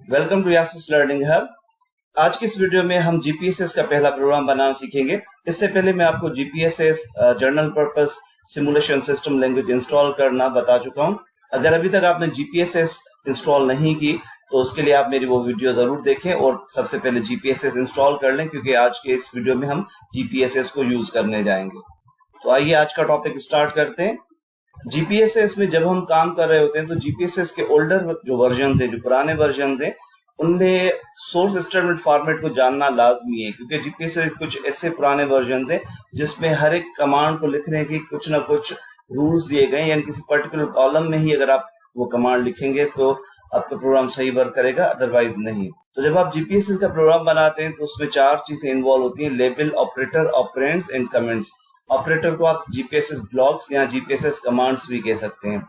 Welcome to यासिस learning hub. आज की इस वीडियो में हम जीपीएसएस का पहला प्रोग्राम बनाना सीखेंगे। इससे पहले मैं आपको GPSS general purpose simulation system language install करना बता चुका हूं। अगर अभी तक आपने जीपीएसएस इंस्टॉल नहीं की तो उसके लिए आप मेरी वो वीडियो जरूर देखें और सबसे पहले जीपीएसएस इंस्टॉल कर लें, क्योंकि आज के इस वीडियो में हम जीपीएसएस को यूज करने जाएंगे। तो आइए आज का टॉपिक स्टार्ट करते हैं। जीपीएसएस में जब हम काम कर रहे होते हैं तो जीपीएसएस के ओल्डर जो वर्जन है, जो पुराने वर्जन है, उनमें सोर्स स्टेटमेंट फॉर्मेट को जानना लाजमी है, क्योंकि जीपीएसएस कुछ ऐसे पुराने वर्जन है जिसमें हर एक कमांड को लिखने की कुछ ना कुछ रूल्स दिए गए, यानी किसी पर्टिकुलर कॉलम में ही अगर आप वो कमांड लिखेंगे तो आपका प्रोग्राम सही वर्क करेगा, अदरवाइज नहीं। तो जब आप जीपीएसएस का प्रोग्राम बनाते हैं तो उसमें चार चीजें इन्वॉल्व होती हैं: label, operator, operands and comments. Operator को आप जीपीएसएस ब्लॉक्स या जीपीएसएस कमांड्स भी कह सकते हैं।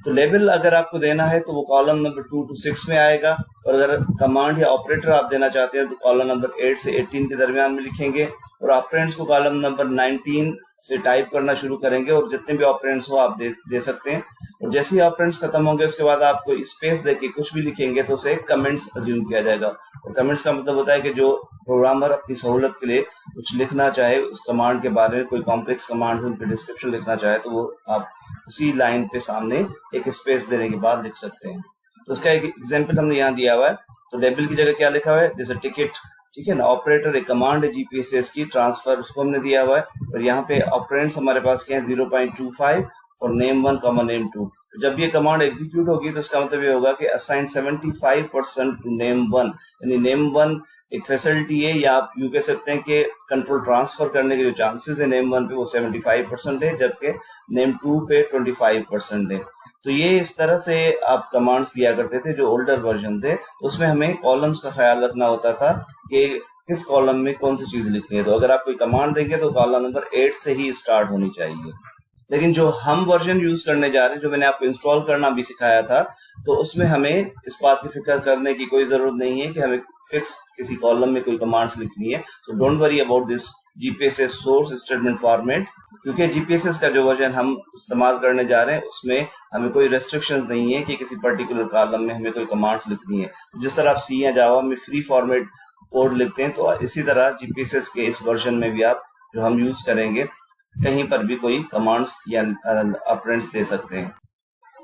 तो लेबल अगर आपको देना है तो वो कॉलम नंबर 2 to 6 में आएगा, और अगर कमांड या ऑपरेटर आप देना चाहते हैं तो कॉलम नंबर 8 से 18 के दरमियान में लिखेंगे, और ऑपरेंड्स को कॉलम नंबर 19 से टाइप करना शुरू करेंगे, और जितने भी ऑपरेंड्स हो आप दे सकते हैं। और जैसे ही ऑपरेंड्स खत्म होंगे उसके बाद आपको स्पेस देके कुछ भी लिखेंगे तो उसे कमेंट्स अज्यूम किया जाएगा। और कमेंट्स का मतलब होता है कि जो प्रोग्रामर अपनी सहूलत के लिए कुछ लिखना चाहे उस कमांड के बारे में, कोई कॉम्प्लेक्स कमांड है उनके डिस्क्रिप्शन लिखना चाहे तो वो आप उसी लाइन पे सामने एक स्पेस देने के बाद लिख सकते हैं। तो उसका एक एग्जांपल हमने यहाँ दिया हुआ है। तो लेबल की जगह क्या लिखा हुआ है, जैसे टिकट, ठीक है ना। ऑपरेटर एक कमांड है जीपीएसएस की, ट्रांसफर, उसको हमने दिया हुआ है। और यहाँ पे ऑपरेंड्स हमारे पास क्या है, 0.25 और नेम 1 कॉमा नेम 2। जब ये कमांड एग्जीक्यूट होगी तो इसका मतलब ये होगा कि असाइन 75% टू नेम 1, यानी नेम 1 एक फैसिलिटी है, या आप यूं कह सकते हैं कि कंट्रोल ट्रांसफर करने के जो चांसेस है नेम 1 पे वो 75% है, जबकि नेम 2 पे 25% है। तो ये इस तरह से आप कमांड्स दिया करते थे जो ओल्डर वर्जन है। उसमें हमें कॉलम्स का ख्याल रखना होता था कि किस कॉलम में कौन सी चीज लिखनी है। तो अगर आप कोई कमांड देंगे तो कॉलम नंबर 8 से ही स्टार्ट होनी चाहिए। लेकिन जो हम वर्जन यूज करने जा रहे हैं, जो मैंने आपको इंस्टॉल करना भी सिखाया था, तो उसमें हमें इस बात की फिक्र करने की कोई जरूरत नहीं है कि हमें फिक्स किसी कॉलम में कोई कमांड्स लिखनी है। So don't worry about this GPSS source statement format, क्योंकि जीपीएसएस का जो वर्जन हम इस्तेमाल करने जा रहे हैं उसमें हमें कोई रेस्ट्रिक्शंस नहीं है कि किसी पर्टिकुलर कॉलम में हमें कोई कमांड्स लिखनी है। जिस तरह आप सी या जावा में फ्री फॉर्मेट कोड लिखते हैं, तो इसी तरह जीपीएसएस के इस वर्जन में भी आप जो हम यूज करेंगे कहीं पर भी कोई कमांड्स या ऑपरेंड्स दे सकते हैं।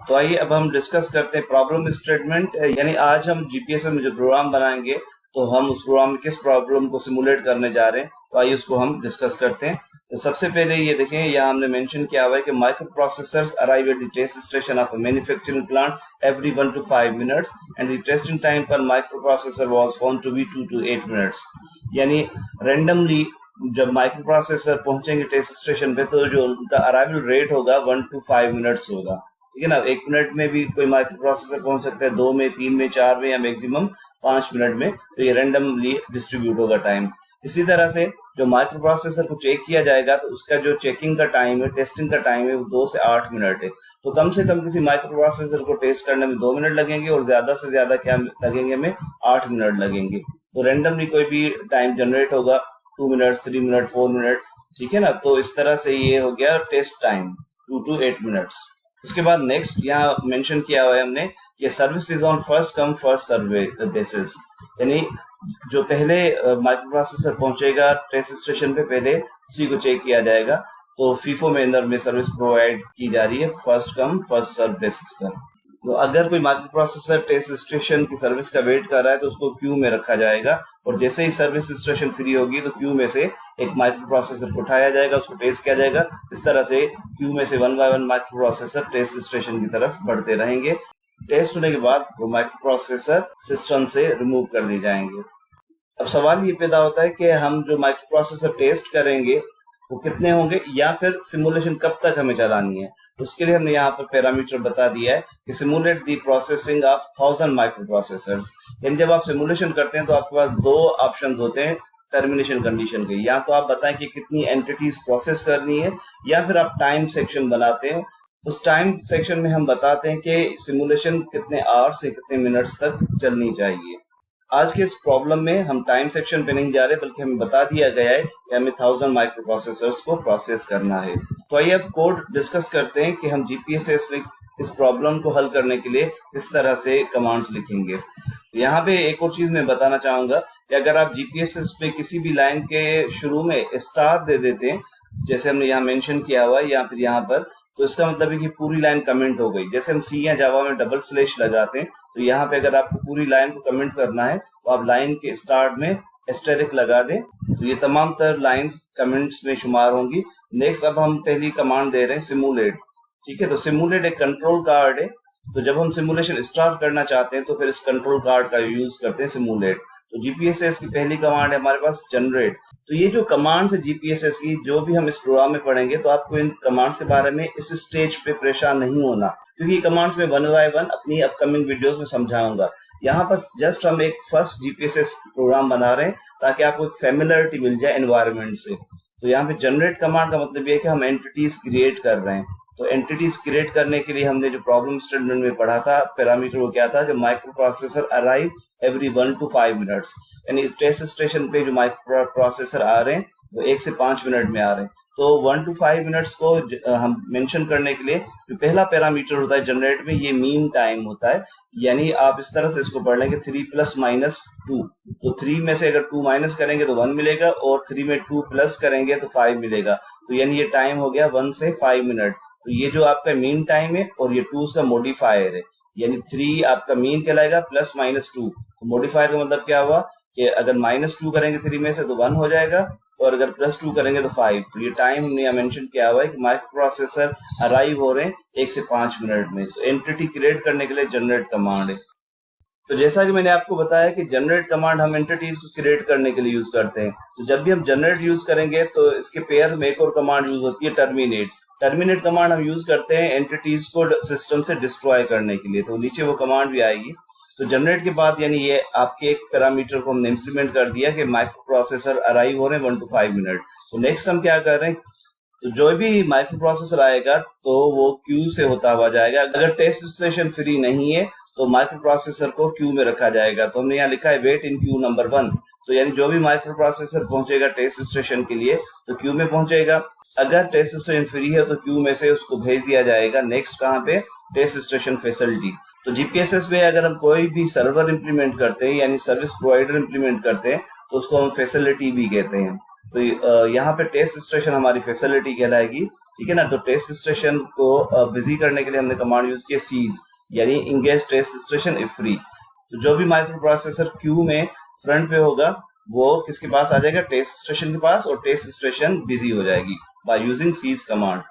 तो आइए अब हम डिस्कस करते हैं प्रॉब्लम स्टेटमेंट, यानी आज हम जीपीएसएस में जो प्रोग्राम बनाएंगे तो हम उस प्रोग्राम में किस प्रॉब्लम को सिमुलेट करने जा रहे हैं, तो आइए उसको हम डिस्कस करते हैं। तो सबसे पहले ये देखें, यहाँ हमने मेंशन किया हुआ है कि microprocessors arrive at the test station of a manufacturing plant every 1 to 5 minutes and the testing time पर microprocessor was found to be 2 to 8 minutes। यानी रैंडमली जब माइक्रो प्रोसेसर पहुंचेंगे टेस्ट स्टेशन पे तो जो उनका arrival rate होगा 1 to 5 minutes होगा, ठीक है ना। 1 मिनट में भी कोई माइक्रो प्रोसेसर पहुंच सकता है, 2 में, 3 में, 4 में, या मैक्सिमम 5 मिनट में। तो ये रैंडमली डिस्ट्रीब्यूट होगा टाइम। इसी तरह से जो माइक्रो प्रोसेसर को चेक किया जाएगा तो उसका जो चेकिंग का टाइम है, टेस्टिंग का टाइम है, वो 2 से 8 मिनट है। तो कम से कम किसी माइक्रो प्रोसेसर को टेस्ट करने में 2 मिनट लगेंगे, और ज्यादा से ज्यादा क्या लगेंगे, हमें 8 मिनट लगेंगे। तो रैंडमली कोई भी टाइम जनरेट होगा, 2 मिनट, 3 मिनट, 4 मिनट, ठीक है ना। तो इस तरह से ये हो गया टेस्ट टाइम 2 to 8 minutes। उसके बाद नेक्स्ट यहाँ मेंशन किया हुआ है हमने कि service is on first come first serve basis, यानी जो पहले माइक्रो प्रोसेसर पहुंचेगा टेस्ट स्टेशन पे पहले उसी को चेक किया जाएगा। तो फीफो मैनर में सर्विस प्रोवाइड की जा रही है first come first serve basis पर। तो अगर कोई माइक्रो प्रोसेसर टेस्ट स्टेशन की सर्विस का वेट कर रहा है तो उसको क्यू में रखा जाएगा, और जैसे ही सर्विस स्टेशन फ्री होगी तो क्यू में से एक माइक्रो प्रोसेसर को उठाया जाएगा, उसको टेस्ट किया जाएगा। इस तरह से क्यू में से 1 by 1 microprocessor test station की तरफ बढ़ते रहेंगे। टेस्ट होने के बाद वो माइक्रो प्रोसेसर सिस्टम से रिमूव कर दिए जाएंगे। अब सवाल ये पैदा होता है कि हम जो माइक्रो प्रोसेसर टेस्ट करेंगे वो कितने होंगे, या फिर सिमुलेशन कब तक हमें चलानी है। तो उसके लिए हमने यहाँ पर पैरामीटर बता दिया है कि simulate the processing of 1000 micro processors. यानी जब आप सिमुलेशन करते हैं तो आपके पास 2 ऑप्शंस होते हैं टर्मिनेशन कंडीशन के। या तो आप बताएं कि कितनी एंटिटीज प्रोसेस करनी है, या फिर आप टाइम सेक्शन बनाते हैं। उस टाइम सेक्शन में हम बताते हैं कि सिमुलेशन कितने आवर्स से कितने मिनट्स तक चलनी चाहिए। आज के इस प्रॉब्लम में हम टाइम सेक्शन पे नहीं जा रहे, बल्कि हमें बता दिया गया है कि हमें 1000 माइक्रो प्रोसेसर्स को प्रोसेस करना है। तो आइए अब कोड डिस्कस करते हैं कि हम जीपीएसएस में इस प्रॉब्लम को हल करने के लिए किस तरह से कमांड्स लिखेंगे। यहाँ पे एक और चीज मैं बताना चाहूंगा कि अगर आप जीपीएस पे किसी भी लाइन के शुरू में स्टार दे देते हैं, जैसे हमने यहाँ मेंशन किया हुआ है या फिर यहाँ पर, तो इसका मतलब है कि पूरी लाइन कमेंट हो गई। जैसे हम सी या जावा में डबल स्लैश लगाते हैं, तो यहाँ पे अगर आपको पूरी लाइन को कमेंट करना है तो आप लाइन के स्टार्ट में एस्टेरिक लगा दें, तो ये तमाम तर लाइंस कमेंट्स में शुमार होंगी। नेक्स्ट अब हम पहली कमांड दे रहे हैं सिमुलेट। ठीक है, तो सिमुलेट एक कंट्रोल कार्ड है, तो जब हम सिमुलेशन स्टार्ट करना चाहते हैं तो फिर इस कंट्रोल कार्ड का यूज करते हैं सिमुलेट। तो जीपीएसएस की पहली कमांड है हमारे पास जनरेट। तो ये जो कमांड्स है जीपीएसएस की, जो भी हम इस प्रोग्राम में पढ़ेंगे, तो आपको इन कमांड्स के बारे में इस स्टेज पे परेशान नहीं होना, क्योंकि ये कमांड्स में वन बाय वन अपनी अपकमिंग वीडियोस में समझाऊंगा। यहाँ पर जस्ट हम एक फर्स्ट जीपीएसएस प्रोग्राम बना रहे हैं ताकि आपको एक फेमिलियरिटी मिल जाए एनवायरनमेंट से। तो यहाँ पे जनरेट कमांड का मतलब ये है कि हम एंटिटीज क्रिएट कर रहे हैं। तो एंटिटीज क्रिएट करने के लिए हमने जो प्रॉब्लम स्टेटमेंट में पढ़ा था, पैरामीटर वो क्या था, जो micro processor arrive every 1 to 5 minutes, यानी इस टेस्ट स्टेशन पे जो माइक्रो प्रोसेसर आ रहे हैं वो 1 से 5 मिनट में आ रहे हैं। तो 1 to 5 मिनट्स को हम मेंशन करने के लिए जो पहला पैरामीटर होता है जनरेट में, ये मीन टाइम होता है। यानी आप इस तरह से इसको पढ़ लेंगे 3 + -2। तो 3 में से अगर 2 माइनस करेंगे तो 1 मिलेगा, और 3 में 2 प्लस करेंगे तो 5 मिलेगा। तो यानी ये टाइम हो गया 1 से 5 मिनट। तो ये जो आपका मीन टाइम है और ये 2 उसका मॉडिफायर है, यानी 3 आपका मीन कहलाएगा +-2। तो मॉडिफायर का मतलब क्या हुआ कि अगर -2 करेंगे 3 में से तो 1 हो जाएगा, और अगर +2 करेंगे तो 5। तो ये टाइम हमने यहाँ मेंशन किया हुआ है कि माइक्रो प्रोसेसर अराइव हो रहे हैं 1 से 5 मिनट में। तो एंटिटी क्रिएट करने के लिए जनरेट कमांड है। तो जैसा कि मैंने आपको बताया कि जनरेट कमांड हम एंटिटीज को क्रिएट करने के लिए यूज करते हैं। तो जब भी हम जनरेट यूज करेंगे तो इसके पेयर में एक और कमांड यूज होती है, टर्मिनेट। टर्मिनेट कमांड हम यूज करते हैं एंटिटीज को सिस्टम से डिस्ट्रॉय करने के लिए। तो नीचे वो कमांड भी आएगी। तो जनरेट के बाद यानी ये आपके एक पैरामीटर को हमने इंप्लीमेंट कर दिया कि माइक्रो प्रोसेसर अराइव हो रहे हैं 1 to 5 मिनट। तो नेक्स्ट हम क्या कर रहे हैं, तो जो भी माइक्रो प्रोसेसर आएगा तो वो क्यू से होता हुआ जाएगा। अगर टेस्ट स्टेशन फ्री नहीं है तो माइक्रो प्रोसेसर को क्यू में रखा जाएगा। तो हमने यहाँ लिखा है वेट इन क्यू नंबर 1। तो यानी जो भी माइक्रो प्रोसेसर पहुंचेगा टेस्ट स्टेशन के लिए तो क्यू में पहुंचेगा। अगर टेस्ट स्टेशन फ्री है तो क्यू में से उसको भेज दिया जाएगा नेक्स्ट कहाँ पे, टेस्ट स्टेशन फैसिलिटी। तो जीपीएसएस में अगर हम कोई भी सर्वर इंप्लीमेंट करते हैं यानी सर्विस प्रोवाइडर इंप्लीमेंट करते हैं तो उसको हम फैसिलिटी भी कहते हैं। तो यहाँ पे टेस्ट स्टेशन हमारी फैसिलिटी कहलाएगी, ठीक है ना। तो टेस्ट स्टेशन को बिजी करने के लिए हमने कमांड यूज किया सीज, यानी engage test station if free. तो जो भी माइक्रो प्रोसेसर क्यू में फ्रंट पे होगा वो किसके पास आ जाएगा, टेस्ट स्टेशन के पास, और टेस्ट स्टेशन बिजी हो जाएगी बाय यूजिंग सीज कमांड।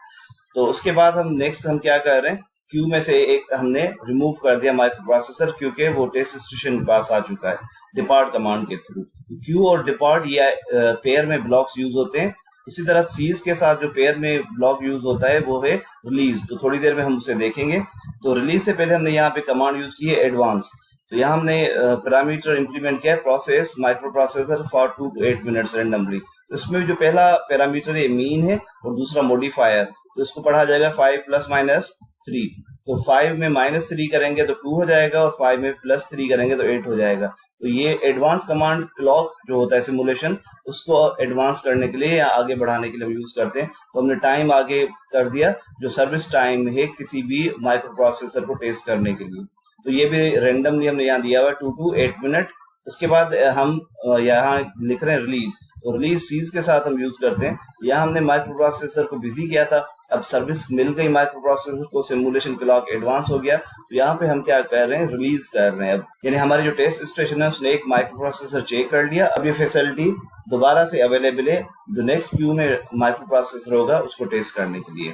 तो उसके बाद हम नेक्स्ट हम क्या कर रहे हैं, क्यू में से एक हमने रिमूव कर दिया माइक्रो प्रोसेसर क्योंकि वो टेस्ट स्टेशन के पास आ चुका है डिपार्ट कमांड के थ्रू। क्यू और डिपार्ट ये पेयर में ब्लॉक्स यूज होते हैं। इसी तरह सीज के साथ जो पेयर में ब्लॉक यूज होता है वो है रिलीज। तो थोड़ी देर में हम उसे देखेंगे। तो रिलीज से पहले हमने यहाँ पे कमांड यूज की है एडवांस। तो यहाँ हमने पैरामीटर इंप्लीमेंट किया है process micro processor for 2 to 8 minutes randomly. तो इसमें जो पहला पैरामीटर है मीन है और दूसरा मॉडिफायर, तो इसको पढ़ा जाएगा 5 + -3। तो 5 में -3 करेंगे तो 2 हो जाएगा, और 5 में +3 करेंगे तो 8 हो जाएगा। तो ये एडवांस कमांड क्लॉक जो होता है सिमुलेशन, उसको एडवांस करने के लिए या आगे बढ़ाने के लिए हम यूज करते हैं। तो हमने टाइम आगे कर दिया जो सर्विस टाइम है किसी भी माइक्रो प्रोसेसर को टेस्ट करने के लिए। तो ये भी रेंडमली हमने यहाँ दिया हुआ है 2 to 8 मिनट। उसके बाद हम यहाँ लिख रहे हैं रिलीज। तो रिलीज सीज के साथ हम यूज करते हैं। यहाँ हमने माइक्रो प्रोसेसर को बिजी किया था, अब सर्विस मिल गई माइक्रो प्रोसेसर को, सिमुलेशन क्लॉक एडवांस हो गया। तो यहाँ पे हम क्या कर रहे हैं, रिलीज कर रहे हैं। अब यानी हमारी जो टेस्ट स्टेशन है उसने एक माइक्रो प्रोसेसर चेक कर लिया। अब ये फैसिलिटी दोबारा से अवेलेबल है जो नेक्स्ट क्यू में माइक्रो प्रोसेसर होगा उसको टेस्ट करने के लिए।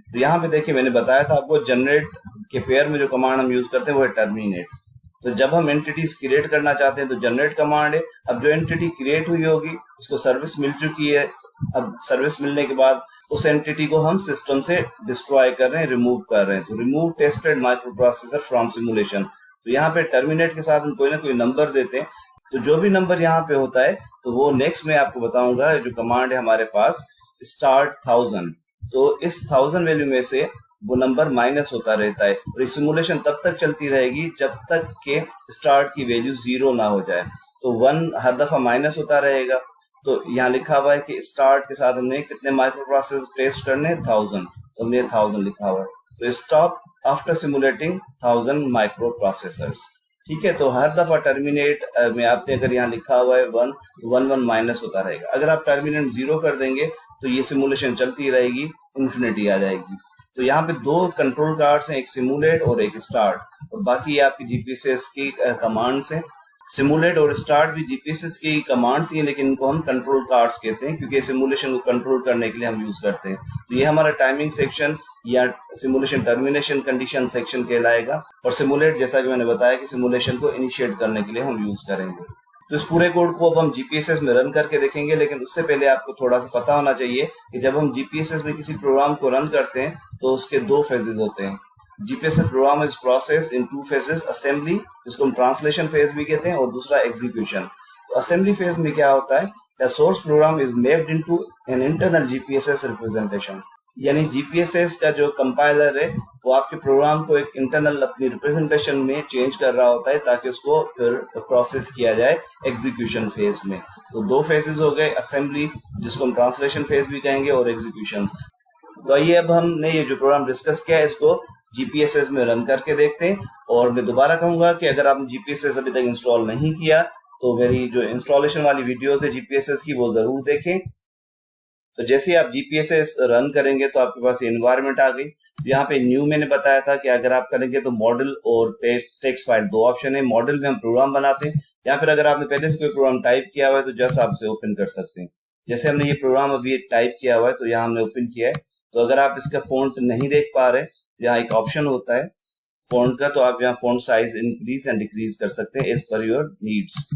तो यहाँ पे देखिए मैंने बताया था आपको जनरेट के पेयर में जो कमांड हम यूज करते हैं वो है टर्मिनेट। तो जब हम एंटिटीज क्रिएट करना चाहते हैं तो जनरेट कमांड है। अब जो एंटिटी क्रिएट हुई होगी उसको सर्विस मिल चुकी है। अब सर्विस मिलने के बाद उस एंटिटी को हम सिस्टम से डिस्ट्रॉय कर रहे हैं, रिमूव कर रहे हैं। तो remove tested micro processor from simulation. तो यहाँ पे टर्मिनेट के साथ हम कोई ना कोई नंबर देते हैं। तो जो भी नंबर यहाँ पे होता है तो वो नेक्स्ट में आपको बताऊंगा। जो कमांड है हमारे पास स्टार्ट 1000। तो इस 1000 वैल्यू में से वो नंबर माइनस होता रहता है और ये सिमुलेशन तब तक चलती रहेगी जब तक के स्टार्ट की वैल्यू 0 ना हो जाए। तो 1 हर दफा माइनस होता रहेगा। तो यहाँ लिखा हुआ है कि स्टार्ट के साथ हमने कितने माइक्रो प्रोसेसर टेस्ट करने, 1000। तो हमने 1000 लिखा हुआ है। तो stop after simulating 1000 micro processors. ठीक है। तो हर दफा टर्मिनेट में आपने अगर यहाँ लिखा हुआ है 1 तो 1 माइनस होता रहेगा। अगर आप टर्मिनेट 0 कर देंगे तो ये सिमुलेशन चलती रहेगी, इन्फिनिटी आ जाएगी। तो यहाँ पे दो कंट्रोल कार्ड्स हैं, एक सिमुलेट और एक स्टार्ट, और बाकी ये आपकी जीपीएसएस की कमांड्स हैं। सिमुलेट और स्टार्ट भी जीपीएसएस की कमांड्स ही हैं, लेकिन इनको हम कंट्रोल कार्ड्स कहते हैं क्योंकि सिमुलेशन को कंट्रोल करने के लिए हम यूज करते हैं। तो ये हमारा टाइमिंग सेक्शन या सिमुलेशन टर्मिनेशन कंडीशन सेक्शन कहलाएगा, और सिमुलेट जैसा कि मैंने बताया कि सिमुलेशन को इनिशिएट करने के लिए हम यूज करेंगे। तो इस पूरे कोड को अब हम जीपीएसएस में रन करके देखेंगे, लेकिन उससे पहले आपको थोड़ा सा पता होना चाहिए कि जब हम जीपीएसएस में किसी प्रोग्राम को रन करते हैं तो उसके दो फेजेस होते हैं। GPSS program is process in two phases, assembly जिसको हम ट्रांसलेशन फेज भी कहते हैं, और दूसरा एग्जीक्यूशन। तो असेंबली फेज में क्या होता है, the source program is mapped into an internal GPSS representation, यानी जीपीएसएस का जो कंपाइलर है वो आपके प्रोग्राम को एक इंटरनल अपनी रिप्रेजेंटेशन में चेंज कर रहा होता है ताकि उसको फिर प्रोसेस किया जाए एग्जीक्यूशन फेज में। तो दो फेजेस हो गए, असेंबली जिसको हम ट्रांसलेशन फेज भी कहेंगे, और एग्जीक्यूशन। तो आइए अब हमने ये जो प्रोग्राम डिस्कस किया है इसको जीपीएसएस में रन करके देखते हैं। और मैं दोबारा कहूंगा कि अगर आपने जीपीएसएस अभी तक इंस्टॉल नहीं किया तो मेरी जो इंस्टॉलेशन वाली वीडियोस है जीपीएसएस की वो जरूर देखें। तो जैसे आप जीपीएसएस रन करेंगे तो आपके पास ये एनवायरनमेंट आ गई। यहाँ पे न्यू मैंने बताया था कि अगर आप करेंगे तो मॉडल और टेक्स्ट फाइल दो ऑप्शन है। मॉडल में हम प्रोग्राम बनाते हैं, या फिर अगर आपने पहले से कोई प्रोग्राम टाइप किया हुआ है तो जस्ट आप उसे ओपन कर सकते हैं। जैसे हमने ये प्रोग्राम अभी टाइप किया हुआ है तो यहाँ हमने ओपन किया है। तो अगर आप इसका फॉन्ट नहीं देख पा रहे, यहाँ एक ऑप्शन होता है फॉन्ट का, तो आप यहाँ font size increase and decrease कर सकते हैं एज पर योर नीड्स।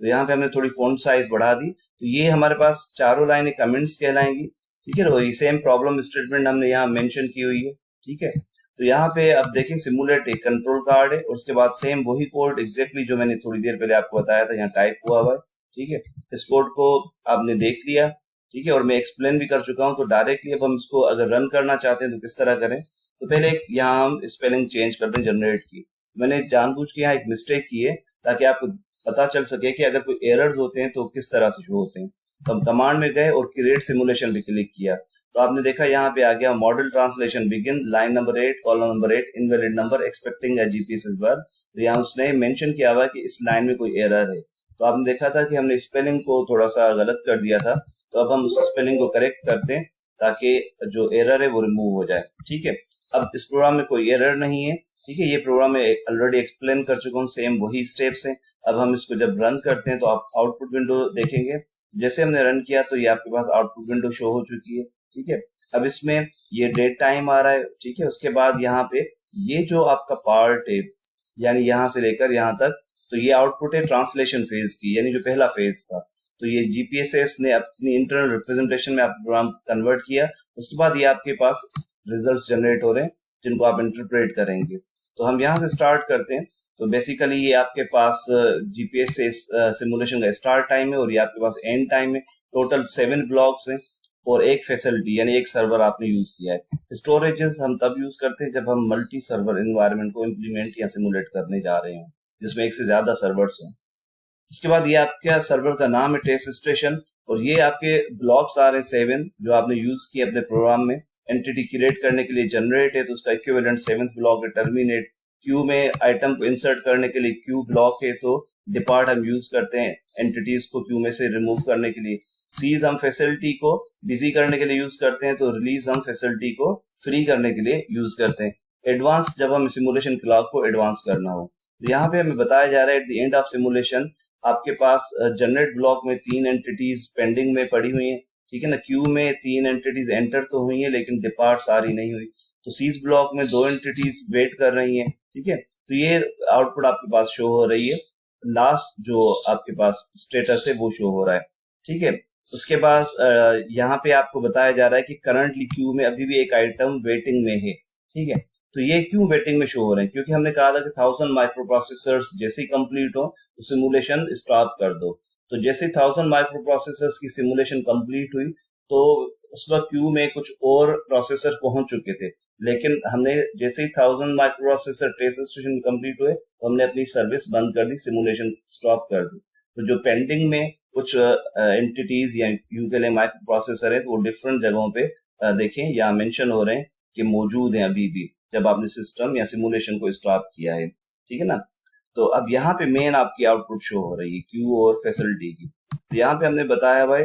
तो यहाँ पे हमने थोड़ी फॉन्ट साइज बढ़ा दी, तो ये हमारे पास चारों लाइनें कमेंट्स कहलाएंगी। ठीक है, वही सेम प्रॉब्लम स्टेटमेंट हमने यहाँ मेंशन की हुई है। ठीक है, तो यहाँ पे अब देखें सिमुलेट एक कंट्रोल कार्ड है, और उसके बाद सेम वही कोड एग्जैक्टली जो मैंने थोड़ी देर पहले आपको बताया था यहाँ टाइप हुआ हुआ है। ठीक है, इस कोड को आपने देख लिया। ठीक है, और मैं एक्सप्लेन भी कर चुका हूँ। तो डायरेक्टली अब हम इसको अगर रन करना चाहते हैं तो किस तरह करें, तो पहले यहाँ हम स्पेलिंग चेंज कर दें जनरेट की। मैंने जानबूझ के यहाँ एक मिस्टेक की है ताकि आपको पता चल सके कि अगर कोई एरर्स होते हैं तो किस तरह से शो होते हैं। तो हम कमांड में गए और क्रिएट सिमुलेशन पे क्लिक किया, तो आपने देखा यहाँ पे आ गया model translation begin line number 8 column number 8 invalid number expecting a GPSS बर्थ। तो यहाँ उसने मेंशन किया हुआ कि इस लाइन में कोई एरर है। तो आपने देखा था कि हमने स्पेलिंग को थोड़ा सा गलत कर दिया था, तो अब हम उस स्पेलिंग को करेक्ट करते हैं ताकि जो एरर है वो रिमूव हो जाए। ठीक है, अब इस प्रोग्राम में कोई एरर नहीं है। ठीक है, ये प्रोग्राम में ऑलरेडी एक्सप्लेन कर चुका हूँ, सेम वही स्टेप्स हैं। अब हम इसको जब रन करते हैं तो आप आउटपुट विंडो देखेंगे। जैसे हमने रन किया तो ये आपके पास आउटपुट विंडो शो हो चुकी है। ठीक है, अब इसमें ये डेट टाइम आ रहा है। ठीक है, उसके बाद यहाँ पे ये जो आपका पार्ट है यानी यहाँ से लेकर यहाँ तक, तो ये आउटपुट है ट्रांसलेशन फेज की, यानी जो पहला फेज था। तो ये जीपीएसएस ने अपनी इंटरनल रिप्रेजेंटेशन में आपका प्रोग्राम कन्वर्ट किया। उसके बाद ये आपके पास रिजल्ट्स जनरेट हो रहे हैं जिनको आप इंटरप्रेट करेंगे। तो हम यहाँ से स्टार्ट करते हैं। तो बेसिकली ये आपके पास जीपीएस सिमुलेशन का स्टार्ट टाइम है और ये आपके पास एंड टाइम है। टोटल 7 ब्लॉक्स हैं और एक फैसिलिटी यानी एक सर्वर आपने यूज किया है। स्टोरेजेस हम तब यूज करते हैं जब हम मल्टी सर्वर एनवायरनमेंट को इम्प्लीमेंट या सिमुलेट करने जा रहे हैं जिसमें एक से ज्यादा सर्वर्स हों। इसके बाद ये आपका सर्वर का नाम है टेस्ट स्टेशन, और ये आपके ब्लॉक्स आ रहे हैं 7 जो आपने यूज किए अपने प्रोग्राम में। एंटिटी क्रिएट करने के लिए जनरेट है तो उसका इक्विवेलेंट 7th ब्लॉक है टर्मिनेट। क्यू में आइटम को इंसर्ट करने के लिए क्यू ब्लॉक है, तो डिपार्ट हम यूज करते हैं एंटिटीज को क्यू में से रिमूव करने के लिए। सीज हम फैसिलिटी को बिजी करने के लिए यूज करते हैं, तो रिलीज हम फैसिलिटी को फ्री करने के लिए यूज करते हैं। एडवांस जब हम सिमुलेशन क्लॉक को एडवांस करना हो, तो यहाँ पे हमें बताया जा रहा है at the end of simulation आपके पास जनरेट ब्लॉक में 3 एंटिटीज पेंडिंग में पड़ी हुई है। ठीक है ना, क्यू में 3 एंटिटीज एंटर तो हुई है लेकिन डिपार्ट सारी नहीं हुई। तो सीज ब्लॉक में 2 एंटिटीज वेट कर रही हैं। ठीक है, तो ये आउटपुट आपके पास शो हो रही है। लास्ट जो आपके पास स्टेटस है वो शो हो रहा है। ठीक है, उसके बाद यहाँ पे आपको बताया जा रहा है कि करंटली क्यू में अभी भी एक आइटम वेटिंग में है। ठीक है, तो ये क्यों वेटिंग में शो हो रहे हैं, क्योंकि हमने कहा था कि 1000 माइक्रो प्रोसेसर्स जैसे ही कंप्लीट हो तो सिमुलेशन स्टॉप कर दो। तो जैसे 1000 माइक्रो प्रोसेसर्स की सिमुलेशन कंप्लीट हुई तो उस वक्त क्यू में कुछ और प्रोसेसर पहुंच चुके थे, लेकिन हमने जैसे ही 1000 microprocessor test station complete हुए तो हमने अपनी सर्विस बंद कर दी, सिमुलेशन स्टॉप कर दी। तो जो पेंडिंग में कुछ एंटिटीज या क्यू के लिए माइक्रो प्रोसेसर है तो वो डिफरेंट जगहों पे देखें यहाँ मेंशन हो रहे हैं कि मौजूद हैं अभी भी जब आपने सिस्टम या सिमुलेशन को स्टॉप किया है। ठीक है ना, तो अब यहाँ पे मेन आपकी आउटपुट शो हो रही है क्यू और फैसिलिटी की। तो यहाँ पे हमने बताया भाई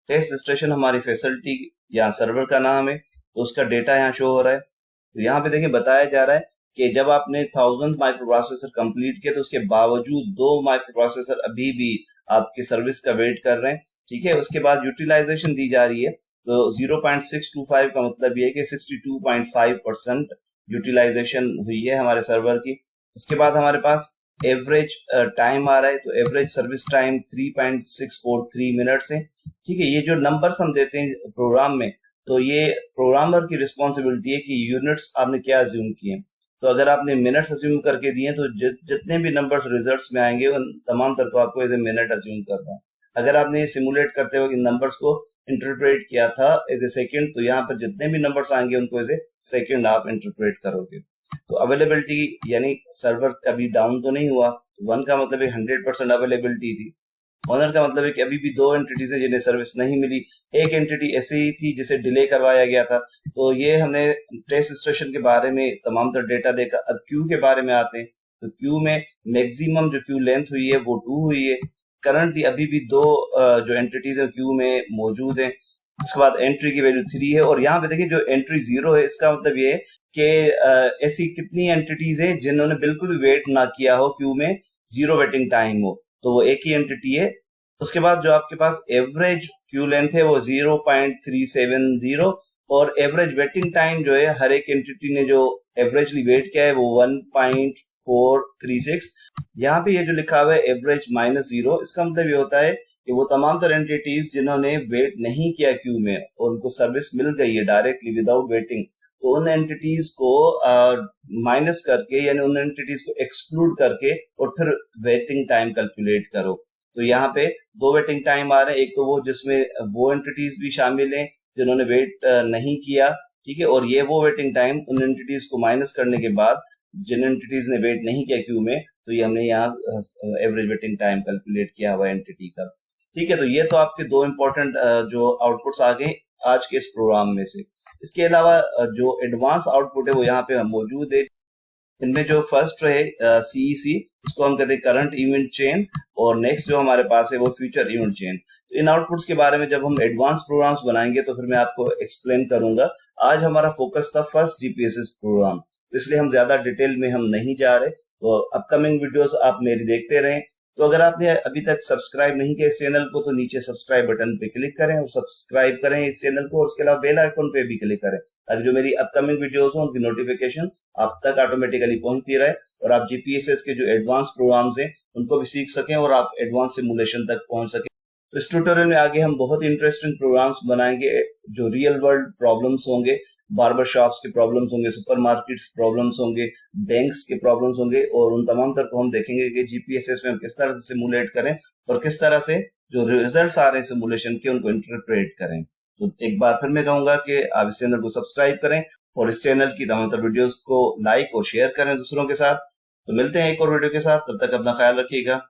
टेस्ट स्टेशन हमारी फैसिलिटी यहाँ सर्वर का नाम है, तो उसका डेटा यहाँ शो हो रहा है। तो यहाँ पे देखिए बताया जा रहा है कि जब आपने 1000 माइक्रो प्रोसेसर कंप्लीट किया तो उसके बावजूद 2 माइक्रो प्रोसेसर अभी भी आपकी सर्विस का वेट कर रहे हैं। ठीक है, उसके बाद यूटिलाइजेशन दी जा रही है, तो 0.625 का मतलब ये है कि 62.5% यूटिलाइजेशन हुई है हमारे सर्वर की। इसके बाद हमारे पास एवरेज टाइम आ रहा है, तो एवरेज सर्विस टाइम 3.643 मिनट्स है। ठीक है, ये जो नंबर्स हम देते हैं प्रोग्राम में, तो ये प्रोग्रामर की रिस्पॉन्सिबिलिटी है कि यूनिट्स आपने क्या अज्यूम किए। तो अगर आपने मिनट्स अज्यूम करके दिए तो जितने भी नंबर्स रिजल्ट्स में आएंगे उन तमाम तर को आपको एज ए मिनट अज्यूम करना है। अगर आपने सिमुलेट करते हुए इन नंबर्स को इंटरप्रेट किया था एज ए सेकंड, तो यहाँ पर जितने भी नंबर्स आएंगे उनको एज ए सेकंड आप इंटरप्रेट करोगे। तो अवेलेबिलिटी यानी सर्वर कभी डाउन तो नहीं हुआ। 1 का मतलब 100% अवेलेबिलिटी थी। ऑनर का मतलब है कि अभी भी 2 एंटिटीज हैं जिन्हें सर्विस नहीं मिली। एक एंटिटी ऐसे ही थी जिसे डिले करवाया गया था। तो ये हमने टेस्ट स्टेशन के बारे में तमाम तर डेटा देखा। अब क्यू के बारे में आते हैं, तो क्यू में मैक्सिमम जो क्यू लेंथ हुई है वो 2 हुई है। करंटली अभी भी 2 जो एंटिटीज है क्यू में मौजूद है। उसके बाद एंट्री की वैल्यू 3 है, और यहाँ पे देखिए जो एंट्री 0 है इसका मतलब ये है कि ऐसी कितनी एंटिटीज है जिन्होंने बिल्कुल भी वेट ना किया हो क्यू में, 0 वेटिंग टाइम हो, तो वो एक ही एंटिटी है। उसके बाद जो आपके पास एवरेज क्यू लेंथ है वो 0.370, और एवरेज वेटिंग टाइम जो है हर एक एंटिटी ने जो एवरेजली वेट किया है वो 1.436। यहाँ पे ये जो लिखा हुआ है एवरेज -0, इसका मतलब ये होता है कि वो तमाम तरह एंटिटीज जिन्होंने वेट नहीं किया क्यू में और उनको सर्विस मिल गई है डायरेक्टली विदाउट वेटिंग, तो उन एंटिटीज को माइनस करके यानी उन एंटिटीज को एक्सक्लूड करके और फिर वेटिंग टाइम कैलकुलेट करो। तो यहाँ पे 2 वेटिंग टाइम आ रहे हैं, एक तो वो जिसमें वो एंटिटीज भी शामिल हैं जिन्होंने वेट नहीं किया, ठीक है, और ये वो वेटिंग टाइम उन एंटिटीज को माइनस करने के बाद जिन एंटिटीज ने वेट नहीं किया क्यू में, तो ये हमने यहाँ एवरेज वेटिंग टाइम कैलकुलेट किया हुआ एंटिटी का। ठीक है, तो ये तो आपके 2 इंपॉर्टेंट जो आउटपुट्स आ गए आज के इस प्रोग्राम में से। इसके अलावा जो एडवांस आउटपुट है वो यहाँ पे मौजूद है। इनमें जो फर्स्ट है सीईसी, इसको हम कहते हैं करंट इवेंट चेन, और नेक्स्ट जो हमारे पास है वो फ्यूचर इवेंट चेन। तो इन आउटपुट्स के बारे में जब हम एडवांस प्रोग्राम्स बनाएंगे तो फिर मैं आपको एक्सप्लेन करूंगा। आज हमारा फोकस था फर्स्ट जीपीएसएस प्रोग्राम, तो इसलिए हम ज्यादा डिटेल में हम नहीं जा रहे। तो अपकमिंग वीडियोस आप मेरी देखते रहें। तो अगर आपने अभी तक सब्सक्राइब नहीं किया इस चैनल को तो नीचे सब्सक्राइब बटन पे क्लिक करें और सब्सक्राइब करें इस चैनल को, और उसके अलावा बेल आइकन पे भी क्लिक करें ताकि जो मेरी अपकमिंग वीडियोस हो उनकी नोटिफिकेशन आप तक ऑटोमेटिकली पहुंचती रहे, और आप जीपीएसएस के जो एडवांस प्रोग्राम्स हैं उनको भी सीख सकें और आप एडवांस सिमुलेशन तक पहुंच सकें। तो इस ट्यूटोरियल में आगे हम बहुत इंटरेस्टिंग प्रोग्राम्स बनाएंगे जो रियल वर्ल्ड प्रॉब्लम्स होंगे, बार्बर शॉप्स के प्रॉब्लम्स होंगे, सुपरमार्केट्स के प्रॉब्लम्स होंगे, बैंक्स के प्रॉब्लम्स होंगे, और उन तमाम तक को हम देखेंगे कि जीपीएसएस में हम किस तरह से सिमुलेट करें और किस तरह से जो रिजल्ट्स आ रहे हैं सिमुलेशन के उनको इंटरप्रेट करें। तो एक बार फिर मैं कहूंगा कि आप इस चैनल को सब्सक्राइब करें और इस चैनल की तमाम तर वीडियोस को लाइक और शेयर करें दूसरों के साथ। तो मिलते हैं एक और वीडियो के साथ, तब तक अपना ख्याल रखिएगा।